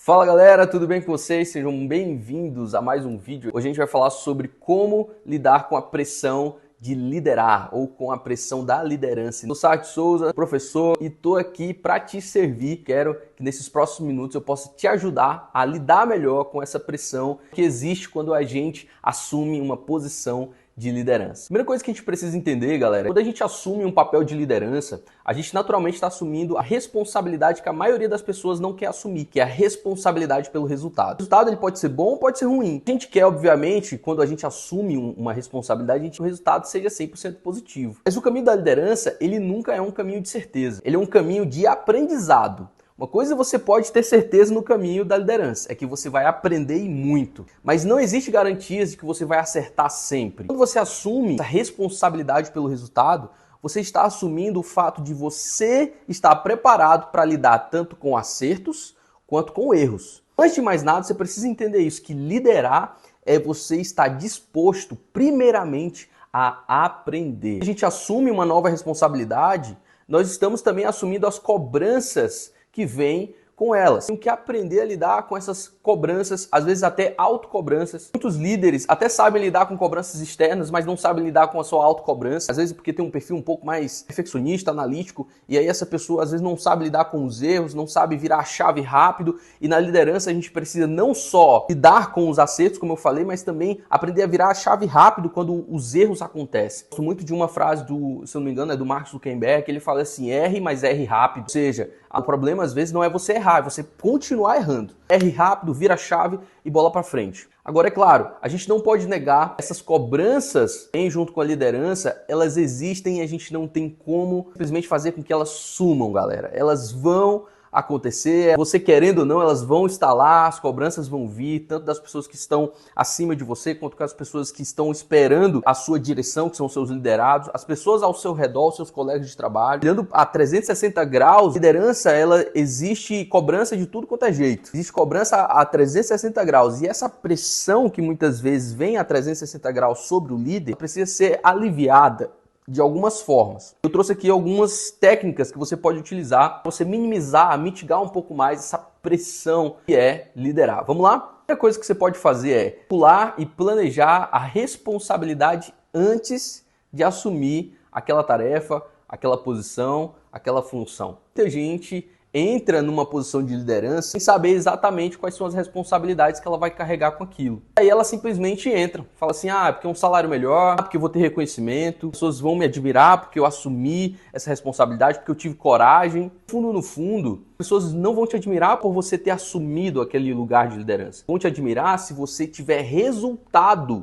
Fala galera, tudo bem com vocês? Sejam bem-vindos a mais um vídeo. Hoje a gente vai falar sobre como lidar com a pressão de liderar ou com a pressão da liderança. Eu sou Sarto Souza, professor, e tô aqui para te servir. Quero que nesses próximos minutos eu possa te ajudar a lidar melhor com essa pressão que existe quando a gente assume uma posição de liderança. Primeira coisa que a gente precisa entender, galera, quando a gente assume um papel de liderança, a gente naturalmente está assumindo a responsabilidade que a maioria das pessoas não quer assumir, que é a responsabilidade pelo resultado. O resultado ele pode ser bom ou pode ser ruim. A gente quer, obviamente, quando a gente assume uma responsabilidade, o resultado seja 100% positivo. Mas o caminho da liderança, ele nunca é um caminho de certeza. Ele é um caminho de aprendizado. Uma coisa você pode ter certeza no caminho da liderança, é que você vai aprender e muito. Mas não existe garantias de que você vai acertar sempre. Quando você assume essa responsabilidade pelo resultado, você está assumindo o fato de você estar preparado para lidar tanto com acertos quanto com erros. Antes de mais nada, você precisa entender isso, que liderar é você estar disposto, primeiramente, a aprender. A gente assume uma nova responsabilidade, nós estamos também assumindo as cobranças que vem com elas. Tem que aprender a lidar com essas cobranças, às vezes até autocobranças. Muitos líderes até sabem lidar com cobranças externas, mas não sabem lidar com a sua autocobrança. Às vezes porque tem um perfil um pouco mais perfeccionista, analítico, e aí essa pessoa às vezes não sabe lidar com os erros, não sabe virar a chave rápido. E na liderança a gente precisa não só lidar com os acertos, como eu falei, mas também aprender a virar a chave rápido quando os erros acontecem. Eu gosto muito de uma frase se eu não me engano, é do Mark Zuckerberg, que ele fala assim: erre, mas erre rápido. Ou seja, o problema às vezes não é você errar, é você continuar errando. Erre rápido, vira a chave e bola para frente. Agora, é claro, a gente não pode negar essas cobranças, junto com a liderança, elas existem e a gente não tem como simplesmente fazer com que elas sumam, galera. Elas vão acontecer, você querendo ou não, elas vão estar lá, as cobranças vão vir, tanto das pessoas que estão acima de você, quanto das pessoas que estão esperando a sua direção, que são seus liderados, as pessoas ao seu redor, seus colegas de trabalho. Olhando a 360 graus, liderança, ela existe cobrança de tudo quanto é jeito. Existe cobrança a 360 graus, e essa pressão que muitas vezes vem a 360 graus sobre o líder, precisa ser aliviada de algumas formas. Eu trouxe aqui algumas técnicas que você pode utilizar para você minimizar, mitigar um pouco mais essa pressão que é liderar. Vamos lá? A primeira coisa que você pode fazer é pular e planejar a responsabilidade antes de assumir aquela tarefa, aquela posição, aquela função. Muita gente entra numa posição de liderança sem saber exatamente quais são as responsabilidades que ela vai carregar com aquilo. Aí ela simplesmente entra, fala assim: porque é um salário melhor, porque eu vou ter reconhecimento, as pessoas vão me admirar porque eu assumi essa responsabilidade, porque eu tive coragem. No fundo, as pessoas não vão te admirar por você ter assumido aquele lugar de liderança. Vão te admirar se você tiver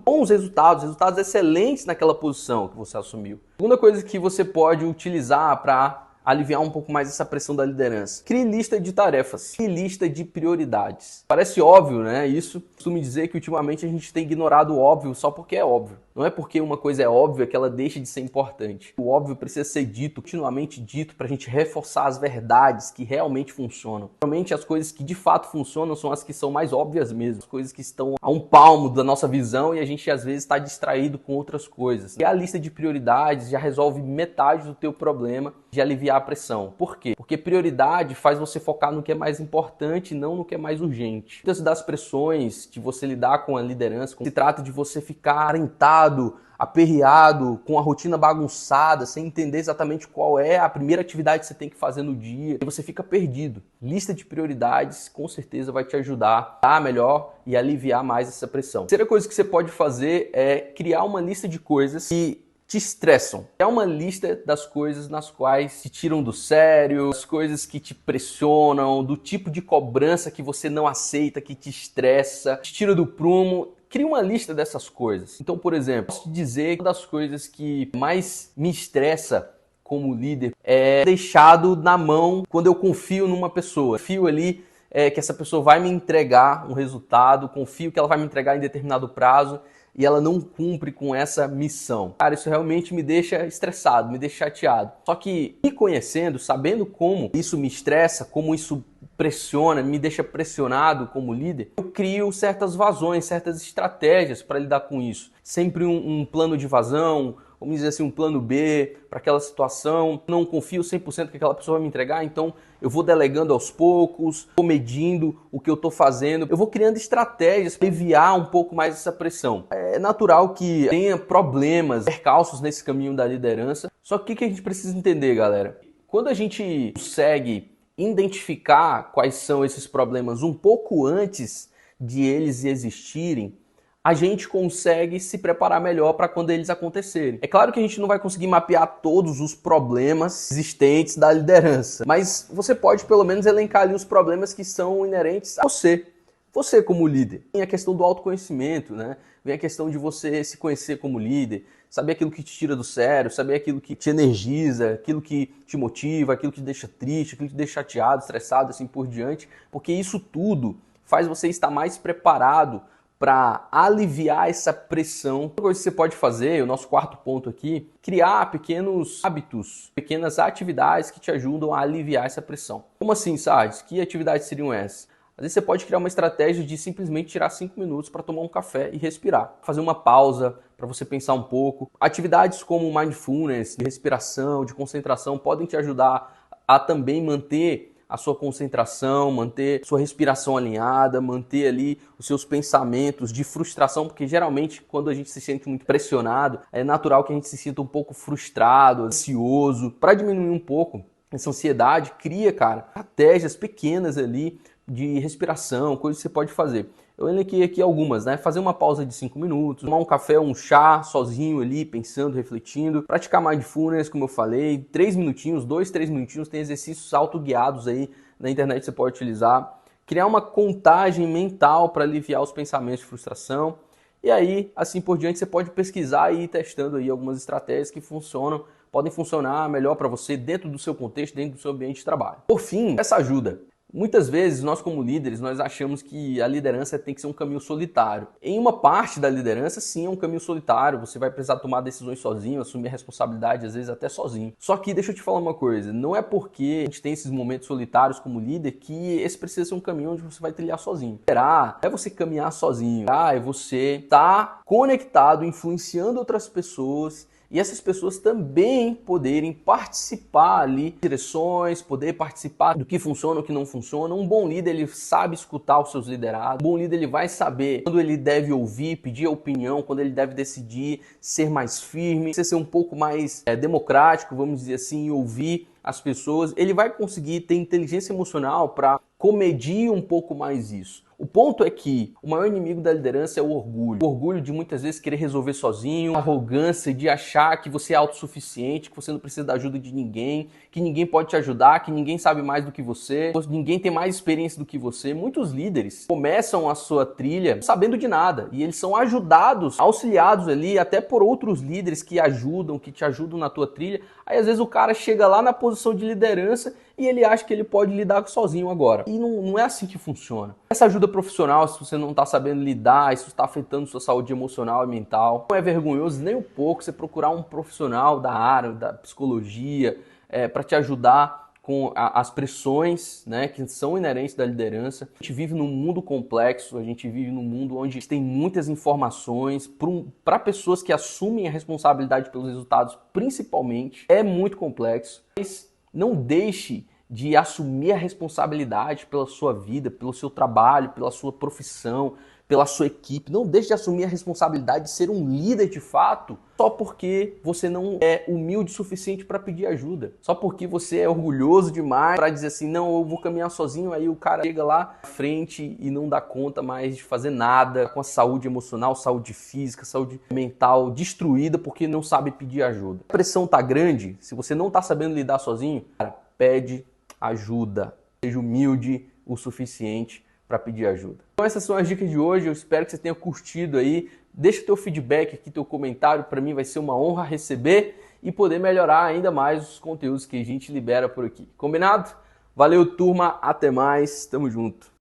bons resultados excelentes naquela posição que você assumiu. Segunda coisa que você pode utilizar para aliviar um pouco mais essa pressão da liderança: crie lista de tarefas, crie lista de prioridades. Parece óbvio, né? Isso costumo dizer que ultimamente a gente tem ignorado o óbvio só porque é óbvio. Não é porque uma coisa é óbvia que ela deixa de ser importante. O óbvio precisa ser dito, continuamente dito, para a gente reforçar as verdades que realmente funcionam. Realmente as coisas que de fato funcionam são as que são mais óbvias mesmo. As coisas que estão a um palmo da nossa visão e a gente às vezes está distraído com outras coisas. E a lista de prioridades já resolve metade do teu problema de aliviar a pressão. Por quê? Porque prioridade faz você focar no que é mais importante e não no que é mais urgente. Muitas das pressões de você lidar com a liderança, se trata de você ficar arentado, aperreado, com a rotina bagunçada, sem entender exatamente qual é a primeira atividade que você tem que fazer no dia, e você fica perdido. Lista de prioridades com certeza vai te ajudar a melhor e aliviar mais essa pressão. A terceira coisa que você pode fazer é criar uma lista de coisas que te estressam. É uma lista das coisas nas quais te tiram do sério, as coisas que te pressionam, do tipo de cobrança que você não aceita, que te estressa, te tira do prumo. Crie uma lista dessas coisas. Então, por exemplo, posso te dizer que uma das coisas que mais me estressa como líder é deixado na mão quando eu confio numa pessoa. Confio ali que essa pessoa vai me entregar um resultado, confio que ela vai me entregar em determinado prazo e ela não cumpre com essa missão. Cara, isso realmente me deixa estressado, me deixa chateado. Só que me conhecendo, sabendo como isso me estressa, como isso pressiona, me deixa pressionado como líder, eu crio certas vazões, certas estratégias para lidar com isso. Sempre um plano de vazão, vamos dizer assim, um plano B para aquela situação. Não confio 100% que aquela pessoa vai me entregar, então eu vou delegando aos poucos, vou medindo o que eu estou fazendo. Eu vou criando estratégias para aliviar um pouco mais essa pressão. É natural que tenha problemas, percalços nesse caminho da liderança. Só que o que a gente precisa entender, galera? Quando a gente consegue identificar quais são esses problemas um pouco antes de eles existirem, a gente consegue se preparar melhor para quando eles acontecerem. É claro que a gente não vai conseguir mapear todos os problemas existentes da liderança, mas você pode pelo menos elencar ali os problemas que são inerentes a você. Você como líder. Tem a questão do autoconhecimento, né? Vem a questão de você se conhecer como líder, saber aquilo que te tira do sério, saber aquilo que te energiza, aquilo que te motiva, aquilo que te deixa triste, aquilo que te deixa chateado, estressado, assim por diante, porque isso tudo faz você estar mais preparado para aliviar essa pressão. Outra coisa que você pode fazer, o nosso quarto ponto aqui, criar pequenos hábitos, pequenas atividades que te ajudam a aliviar essa pressão. Como assim, Sardes? Que atividades seriam essas? Às vezes você pode criar uma estratégia de simplesmente tirar 5 minutos para tomar um café e respirar. Fazer uma pausa para você pensar um pouco. Atividades como mindfulness, de respiração, de concentração, podem te ajudar a também manter a sua concentração, manter sua respiração alinhada, manter ali os seus pensamentos de frustração, porque geralmente quando a gente se sente muito pressionado, é natural que a gente se sinta um pouco frustrado, ansioso. Para diminuir um pouco essa ansiedade, cria, cara, estratégias pequenas ali de respiração, coisas que você pode fazer. Eu elenquei aqui algumas, né? Fazer uma pausa de 5 minutos, tomar um café, um chá, sozinho ali, pensando, refletindo. Praticar mindfulness, como eu falei, 3 minutinhos, 2, 3 minutinhos, tem exercícios autoguiados aí na internet que você pode utilizar. Criar uma contagem mental para aliviar os pensamentos de frustração. E aí, assim por diante, você pode pesquisar e ir testando aí algumas estratégias que funcionam, podem funcionar melhor para você dentro do seu contexto, dentro do seu ambiente de trabalho. Por fim, essa ajuda. Muitas vezes, nós como líderes, nós achamos que a liderança tem que ser um caminho solitário. Em uma parte da liderança, sim, é um caminho solitário. Você vai precisar tomar decisões sozinho, assumir a responsabilidade, às vezes até sozinho. Só que, deixa eu te falar uma coisa, não é porque a gente tem esses momentos solitários como líder que esse precisa ser um caminho onde você vai trilhar sozinho. Liderar é você caminhar sozinho, é você estar conectado, influenciando outras pessoas, e essas pessoas também poderem participar ali de direções, poder participar do que funciona, o que não funciona. Um bom líder, ele sabe escutar os seus liderados. Um bom líder, ele vai saber quando ele deve ouvir, pedir a opinião, quando ele deve decidir, ser mais firme, ser um pouco mais democrático, vamos dizer assim, e ouvir as pessoas. Ele vai conseguir ter inteligência emocional para comedir um pouco mais isso. O ponto é que o maior inimigo da liderança é o orgulho. O orgulho de muitas vezes querer resolver sozinho, a arrogância de achar que você é autossuficiente, que você não precisa da ajuda de ninguém, que ninguém pode te ajudar, que ninguém sabe mais do que você, ninguém tem mais experiência do que você. Muitos líderes começam a sua trilha sabendo de nada e eles são ajudados, auxiliados ali até por outros líderes que ajudam, que te ajudam na tua trilha. Aí às vezes o cara chega lá na posição de liderança e ele acha que ele pode lidar sozinho agora. E não é assim que funciona. Essa ajuda profissional, se você não está sabendo lidar, isso está afetando sua saúde emocional e mental, não é vergonhoso nem um pouco você procurar um profissional da área, da psicologia, para te ajudar com as pressões, né, que são inerentes da liderança. A gente vive num mundo complexo, a gente vive num mundo onde tem muitas informações, para pessoas que assumem a responsabilidade pelos resultados, principalmente, é muito complexo. Mas não deixe de assumir a responsabilidade pela sua vida, pelo seu trabalho, pela sua profissão, pela sua equipe. Não deixe de assumir a responsabilidade de ser um líder de fato só porque você não é humilde o suficiente para pedir ajuda. Só porque você é orgulhoso demais para dizer assim, não, eu vou caminhar sozinho, aí o cara chega lá na frente e não dá conta mais de fazer nada com a saúde emocional, saúde física, saúde mental destruída porque não sabe pedir ajuda. A pressão tá grande, se você não tá sabendo lidar sozinho, cara, pede ajuda. Seja humilde o suficiente para pedir ajuda. Então essas são as dicas de hoje, eu espero que você tenha curtido aí. Deixa teu feedback aqui, teu comentário, para mim vai ser uma honra receber e poder melhorar ainda mais os conteúdos que a gente libera por aqui. Combinado? Valeu, turma, até mais, tamo junto.